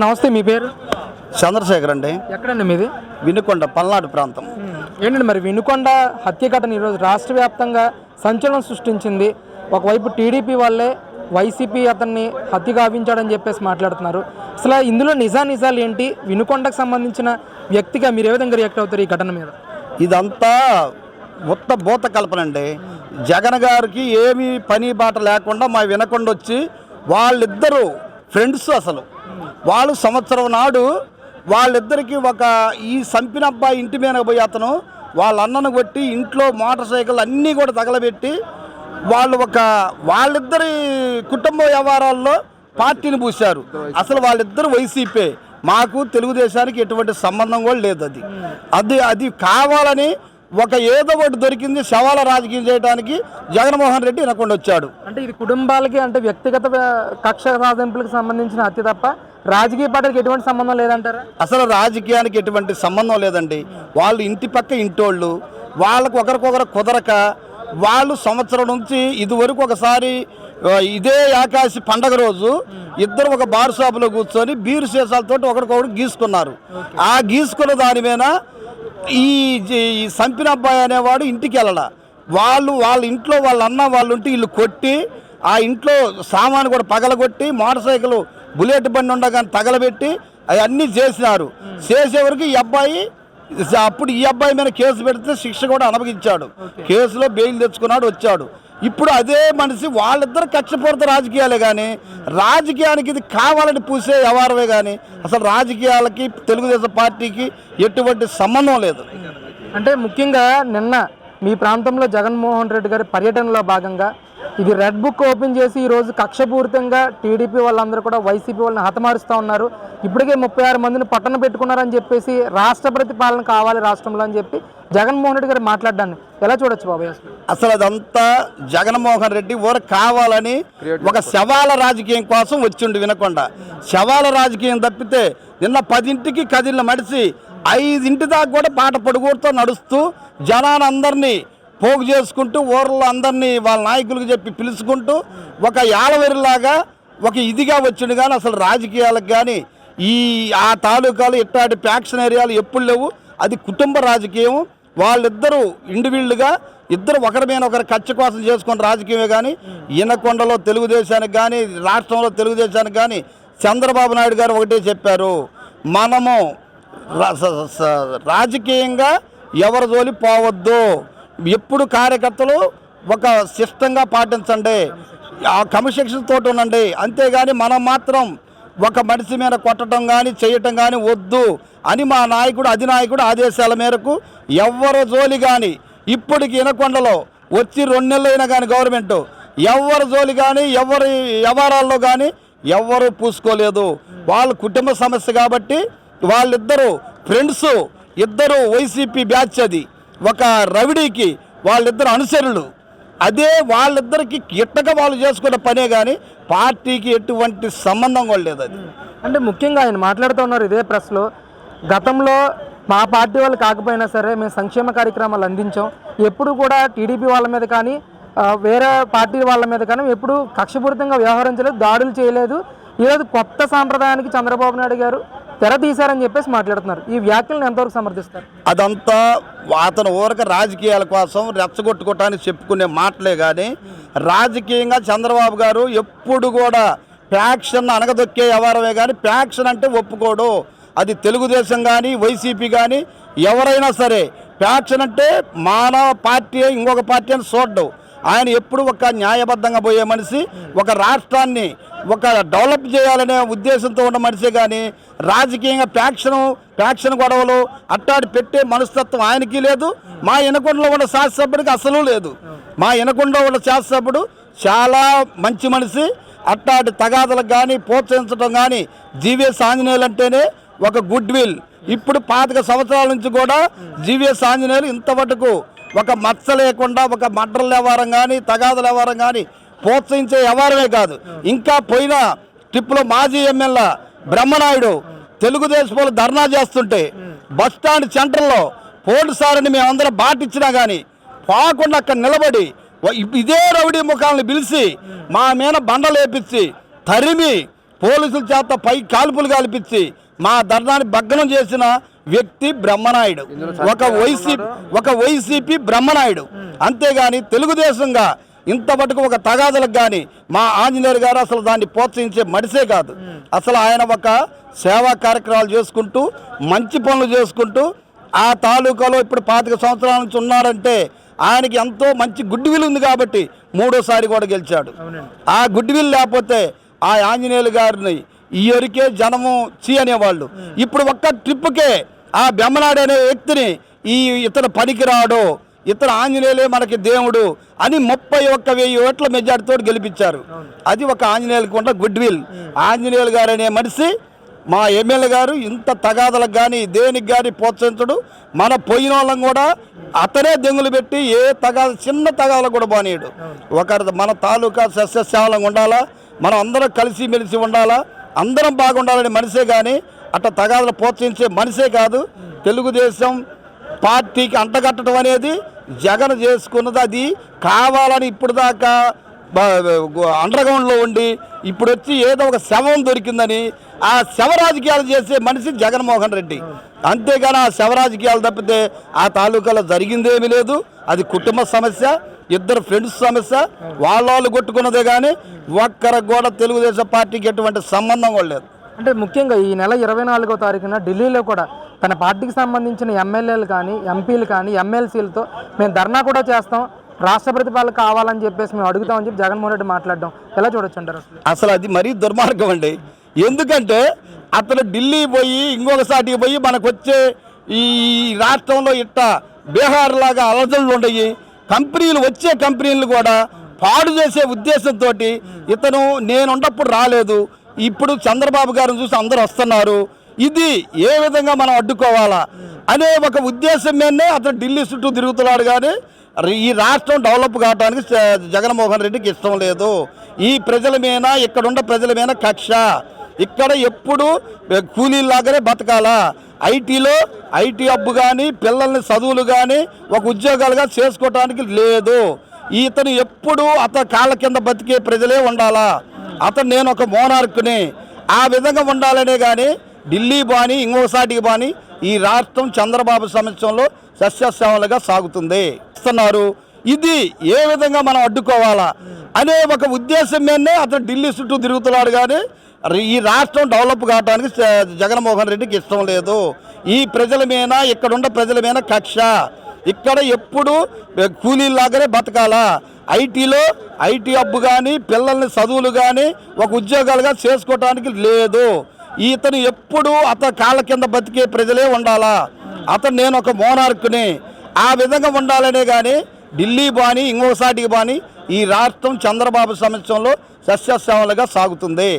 నమస్తే, మీ పేరు? చంద్రశేఖర్ అండి. ఎక్కడండి మీది? వినుకొండ, పల్నాడు ప్రాంతం. ఏంటండి మరి వినుకొండ హత్య ఘటన ఈరోజు రాష్ట్ర వ్యాప్తంగా సంచలనం సృష్టించింది. ఒకవైపు టీడీపీ వాళ్ళే వైసీపీ అతన్ని హత్య గావించాడని చెప్పేసి మాట్లాడుతున్నారు. అసలు ఇందులో నిజాలు ఏంటి? వినుకొండకు సంబంధించిన వ్యక్తిగా మీరు ఏ విధంగా రియాక్ట్ అవుతారు ఈ ఘటన మీద? ఇదంతా భూత కల్పన అండి. జగన్ గారికి ఏమీ పని బాట లేకుండా మా వినకొండ వచ్చి వాళ్ళిద్దరూ ఫ్రెండ్స్. అసలు వాళ్ళు సంవత్సరం నాడు వాళ్ళిద్దరికి ఈ సంపిన అబ్బాయి ఇంటి మీద పోయి అతను వాళ్ళ అన్నను కొట్టి ఇంట్లో మోటార్ సైకిల్ అన్నీ కూడా తగలబెట్టి వాళ్ళిద్దరి కుటుంబ వ్యవహారాల్లో పార్టీని పూశారు. అసలు వాళ్ళిద్దరు వైసీపీ, మాకు తెలుగుదేశానికి ఎటువంటి సంబంధం కూడా లేదు. అది కావాలని ఏదో ఒకటి దొరికింది శవాల రాజకీయం చేయడానికి జగన్మోహన్ రెడ్డి వినకొండ వచ్చాడు. అంటే ఇది కుటుంబాలకి అంటే వ్యక్తిగత కక్ష సాధింపులకు సంబంధించిన హత్య తప్ప రాజకీయ పార్టీకి ఎటువంటి సంబంధం లేదంటారా? అసలు రాజకీయానికి ఎటువంటి సంబంధం లేదండి. వాళ్ళు ఇంటి పక్క ఇంటోళ్ళు, వాళ్ళకు ఒకరికొకరు కుదరక వాళ్ళు సంవత్సరం నుంచి ఇదివరకు ఒకసారి ఇదే ఆకాశి పండగ రోజు ఇద్దరు ఒక బార్ షాపులో కూర్చొని బీరు సీసాలతో ఒకరికొకరు గీసుకున్నారు. ఆ గీసుకున్న దాని మీద ఈ సంపిన అబ్బాయి అనేవాడు ఇంటికి వెళ్ళడా, వాళ్ళ ఇంట్లో వాళ్ళ అన్న వాళ్ళు ఉంటే వీళ్ళు కొట్టి ఆ ఇంట్లో సామాను కూడా పగలగొట్టి మోటార్ సైకిల్ బుల్లెట్ బండి ఉండగానే తగలబెట్టి అవన్నీ చేసినారు. చేసేవరకు ఈ అబ్బాయి మీద కేసు పెడితే శిక్ష కూడా అనుభవించాడు. కేసులో బెయిల్ తెచ్చుకున్నాడు, వచ్చాడు. ఇప్పుడు అదే మనిషి వాళ్ళిద్దరు కక్షపూరిత రాజకీయాలే కానీ రాజకీయానికి ఇది కావాలని పూసే వ్యవహారమే కానీ అసలు రాజకీయాలకి తెలుగుదేశం పార్టీకి ఎటువంటి సంబంధం లేదు. అంటే ముఖ్యంగా నిన్న మీ ప్రాంతంలో జగన్మోహన్ రెడ్డి గారి పర్యటనలో భాగంగా ఇది రెడ్ బుక్ ఓపెన్ చేసి ఈరోజు కక్షపూరితంగా టీడీపీ వాళ్ళందరూ కూడా వైసీపీ వాళ్ళని హతమారుస్తూ ఉన్నారు. ఇప్పటికే 36 మందిని పట్టణ పెట్టుకున్నారని చెప్పేసి రాష్ట్రపతి పాలన కావాలి రాష్ట్రంలో అని చెప్పి జగన్మోహన్ రెడ్డి గారు మాట్లాడడాన్ని ఎలా చూడొచ్చు బాబాయ్? అసలు అదంతా జగన్మోహన్ రెడ్డి కావాలని ఒక శవాల రాజకీయం కోసం వచ్చిండు వినకొండ. శవాల రాజకీయం తప్పితే నిన్న 10ంటికి కదిలిన మడిసి 5ంటి దాకా కూడా పాట పొడుగుతో నడుస్తూ జనానందరినీ పోగు చేసుకుంటూ ఊర్లో అందరినీ వాళ్ళ నాయకులకు చెప్పి పిలుచుకుంటూ ఒక యాలవెరిలాగా ఇదిగా వచ్చిండు. కానీ అసలు రాజకీయాలకు కానీ ఆ తాలూకాలు ఇట్లాంటి ఫ్యాక్షన్ ఏరియాలు ఎప్పుడు లేవు. అది కుటుంబ రాజకీయం. వాళ్ళిద్దరూ ఇండివిజువల్గా ఇద్దరు ఒకరి మీద ఒకరి కచ్చ కోసం చేసుకున్న రాజకీయమే కానీ వినకొండలో తెలుగుదేశానికి కానీ రాష్ట్రంలో తెలుగుదేశానికి కానీ చంద్రబాబు నాయుడు గారు ఒకటే చెప్పారు, మనము రాజకీయంగా ఎవరి జోలి పోవద్దు, ఎప్పుడు కార్యకర్తలు ఒక సిస్టంగా పాటించండి, ఆ క్రమశిక్షణ తోటి ఉండండి, అంతేగాని మనం మాత్రం ఒక మనిషి మీద కొట్టడం కానీ చేయటం కానీ వద్దు అని మా అధినాయకుడు ఆదేశాల మేరకు ఎవరు జోలి కానీ ఇప్పటికి వినకొండలో వచ్చి 2 నెలలైనా కానీ గవర్నమెంట్ ఎవరు జోలి కానీ ఎవరి వ్యవహారాల్లో కానీ ఎవరు పూసుకోలేదు. వాళ్ళ కుటుంబ సమస్య కాబట్టి వాళ్ళిద్దరూ ఫ్రెండ్స్, ఇద్దరు వైసీపీ బ్యాచ్. అది ఒక రవిడీకి వాళ్ళిద్దరు అనుచరులు. అదే వాళ్ళిద్దరికి గిట్టగా వాళ్ళు చేసుకున్న పనే కానీ పార్టీకి ఎటువంటి సంబంధం కూడా లేదు. అది అంటే ముఖ్యంగా ఆయన మాట్లాడుతున్నారు ఇదే ప్రెస్లో, గతంలో మా పార్టీ వాళ్ళు కాకపోయినా సరే మేము సంక్షేమ కార్యక్రమాలు అందించాం, ఎప్పుడు కూడా టీడీపీ వాళ్ళ మీద కానీ వేరే పార్టీ వాళ్ళ మీద కానీ ఎప్పుడు కక్షపూరితంగా వ్యవహరించలేదు, దాడులు చేయలేదు. ఈరోజు కొత్త సాంప్రదాయానికి చంద్రబాబు నాయుడు గారు తెర తీశారని చెప్పేసి మాట్లాడుతున్నారు. ఈ వ్యాఖ్యలను ఎంతవరకు సమర్థిస్తారు? అదంతా అతను రాజకీయాల కోసం రెచ్చగొట్టుకోవటానికి చెప్పుకునే మాటలే కానీ రాజకీయంగా చంద్రబాబు గారు ఎప్పుడు కూడా ఫ్యాక్షన్ అనగదొక్కే వ్యవహారమే కానీ ఫ్యాక్షన్ అంటే ఒప్పుకోడు. అది తెలుగుదేశం కానీ వైసీపీ కానీ ఎవరైనా సరే ఫ్యాక్షన్ అంటే మానవ పార్టీ ఇంకొక పార్టీ అని చూడడు. ఆయన ఎప్పుడు ఒక న్యాయబద్ధంగా పోయే మనిషి, ఒక రాష్ట్రాన్ని డెవలప్ చేయాలనే ఉద్దేశంతో ఉన్న మనిషే కానీ రాజకీయంగా ఫ్యాక్షన్ గొడవలు అట్టాడి పెట్టే మనస్తత్వం ఆయనకి లేదు. మా వినకొండలో ఉన్న శాసనసభ్యుడికి అసలు లేదు. మా వినకొండలో ఉన్న శాసనసభ్యుడు చాలా మంచి మనిషి. అట్టాడి తగాదలకు కానీ ప్రోత్సహించడం కానీ జీవీఎస్ ఆంజనేయులు అంటేనే ఒక గుడ్ విల్. ఇప్పుడు 25 సంవత్సరాల నుంచి కూడా జీవీఎస్ ఆంజనేయులు ఇంతవరకు ఒక మచ్చ లేకుండా ఒక మర్డర్ల వ్యవహారం కానీ తగాదల వ్యవహారం కానీ ప్రోత్సహించే వ్యవహారమే కాదు. ఇంకా పోయిన ట్రిప్లో మాజీ ఎమ్మెల్యే బ్రహ్మనాయుడు తెలుగుదేశం వాళ్ళు ధర్నా చేస్తుంటే బస్టాండ్ సెంటర్లో పోలీసారని మేమందరం బాటిచ్చినా కానీ పోకుండా అక్కడ నిలబడి ఇదే రౌడీ ముఖాలను పిలిచి మా మీద బండలేపించి తరిమి పోలీసుల చేత పై కాల్పులు కాల్పించి మా ధర్నాన్ని భగ్నం చేసిన వ్యక్తి బ్రహ్మనాయుడు, ఒక వైసీపీ బ్రహ్మనాయుడు. అంతేగాని తెలుగుదేశంగా ఇంతమటుకు ఒక తగాదలకు కానీ మా ఆంజనేయులు గారు అసలు దాన్ని ప్రోత్సహించే మనిషే కాదు. అసలు ఆయన ఒక సేవా కార్యక్రమాలు చేసుకుంటూ మంచి పనులు చేసుకుంటూ ఆ తాలూకాలో ఇప్పుడు 25 సంవత్సరాల నుంచి ఉన్నాడంటే ఆయనకి ఎంతో మంచి గుడ్ విల్ ఉంది కాబట్టి 3వ సారి కూడా గెలిచాడు. ఆ గుడ్ విల్ లేకపోతే ఆ ఆంజనేయులు గారిని ఇయరికే జనము అనేవాళ్ళు. ఇప్పుడు ఒక్క ట్రిప్కే ఆ బెమ్మనాడు అనే వ్యక్తిని ఇతను పనికిరాడు, ఇతను ఆంజనేయులే మనకి దేవుడు అని 31,000 ఓట్ల మెజార్టీతో గెలిపించారు. అది ఒక ఆంజనేయులకు ఉన్న గుడ్ విల్. ఆంజనేయులు గారు అనే మనిషి మా ఎమ్మెల్యే గారు ఇంత తగాదలకు కానీ దేనికి కానీ ప్రోత్సహించడు. మన పోయిన వాళ్ళం కూడా అతనే దెంగులు పెట్టి ఏ చిన్న తగాదలకు కూడా బానేయడు. మన తాలూకా సస్యశ్యామలంగా ఉండాలా, మనం అందరం కలిసిమెలిసి ఉండాలా, అందరం బాగుండాలనే మనిషే కానీ అట్లా తగాదలు ప్రోత్సహించే మనిషే కాదు. తెలుగుదేశం పార్టీకి అంటగట్టడం అనేది జగన్ చేసుకున్నది. అది కావాలని ఇప్పుడు దాకా అండర్గ్రౌండ్లో ఉండి ఇప్పుడు వచ్చి ఏదో ఒక శవం దొరికిందని ఆ శవ రాజకీయాలు చేసే మనిషి జగన్మోహన్ రెడ్డి. అంతేగాని ఆ శవ రాజకీయాలు తప్పితే ఆ తాలూకాలో జరిగిందేమీ లేదు. అది కుటుంబ సమస్య, ఇద్దరు ఫ్రెండ్స్ సమస్య, వాళ్ళు కొట్టుకున్నదే కానీ ఒక్కరికి కూడా తెలుగుదేశం పార్టీకి ఎటువంటి సంబంధం కూడా లేదు. అంటే ముఖ్యంగా ఈ నెల 24వ తారీఖున ఢిల్లీలో కూడా తన పార్టీకి సంబంధించిన ఎమ్మెల్యేలు కానీ ఎంపీలు కానీ ఎమ్మెల్సీలతో మేము ధర్నా కూడా చేస్తాం, రాష్ట్ర ప్రతిపాదన కావాలని చెప్పేసి మేము అడుగుతామని చెప్పి జగన్మోహన్ రెడ్డి మాట్లాడడం ఎలా చూడొచ్చు అంటారు? అసలు అది మరీ దుర్మార్గం అండి. ఎందుకంటే అతను ఢిల్లీ పోయి ఇంకొకసారికి పోయి మనకు వచ్చే ఈ రాష్ట్రంలో ఇట్ట బీహార్ లాగా అలజడులు ఉండయి, కంపెనీలు వచ్చే కంపెనీలు కూడా పాడు చేసే ఉద్దేశంతో ఇతను నేనున్నప్పుడు రాలేదు, ఇప్పుడు చంద్రబాబు గారిని చూసి అందరూ వస్తున్నారు, ఇది ఏ విధంగా మనం అడ్డుకోవాలా అనే ఒక ఉద్దేశం మీదనే అతను ఢిల్లీ చుట్టూ తిరుగుతున్నాడు. కానీ ఈ రాష్ట్రం డెవలప్ కావడానికి జగన్మోహన్ రెడ్డికి ఇష్టం లేదు. ఈ ప్రజల మీద, ఇక్కడున్న ప్రజల మీద కక్ష. ఇక్కడ ఎప్పుడు కూలీలాగానే బతకాలా, ఐటీ హబ్ కానీ పిల్లల్ని చదువులు కానీ ఒక ఉద్యోగాలుగా చేసుకోవటానికి లేదు. ఇతను ఎప్పుడు అతని కాళ్ళ కింద బతికే ప్రజలే ఉండాలా, అతను నేను ఒక మోనార్క్ని ఆ విధంగా ఉండాలనే కానీ ఢిల్లీ బాని ఇంకోసాటికి బాని ఈ రాష్ట్రం చంద్రబాబు సమక్షంలో సస్యశ్యామలుగా సాగుతుంది ఇస్తున్నారు. ఇది ఏ విధంగా మనం అడ్డుకోవాలా అనే ఒక ఉద్దేశం మీదనే అతను ఢిల్లీ చుట్టూ తిరుగుతున్నాడు. కానీ ఈ రాష్ట్రం డెవలప్ కావడానికి జగన్మోహన్ రెడ్డికి ఇష్టం లేదు. ఈ ప్రజల మీద, ఇక్కడున్న ప్రజల మీద కక్ష. ఇక్కడ ఎప్పుడు కూలీలాగానే బతకాలా, ఐటీ హబ్ కానీ పిల్లల్ని చదువులు కానీ ఒక ఉద్యోగాలుగా చేసుకోవటానికి లేదు. ఇతను ఎప్పుడు అతని కాళ్ళ కింద బతికే ప్రజలే ఉండాలా, అతను నేను ఒక మోనార్క్ని ఆ విధంగా ఉండాలనే కానీ ఢిల్లీ బాని ఇంకోసాటికి బాని ఈ రాష్ట్రం చంద్రబాబు సమక్షంలో సస్యశ్యామలుగా సాగుతుంది.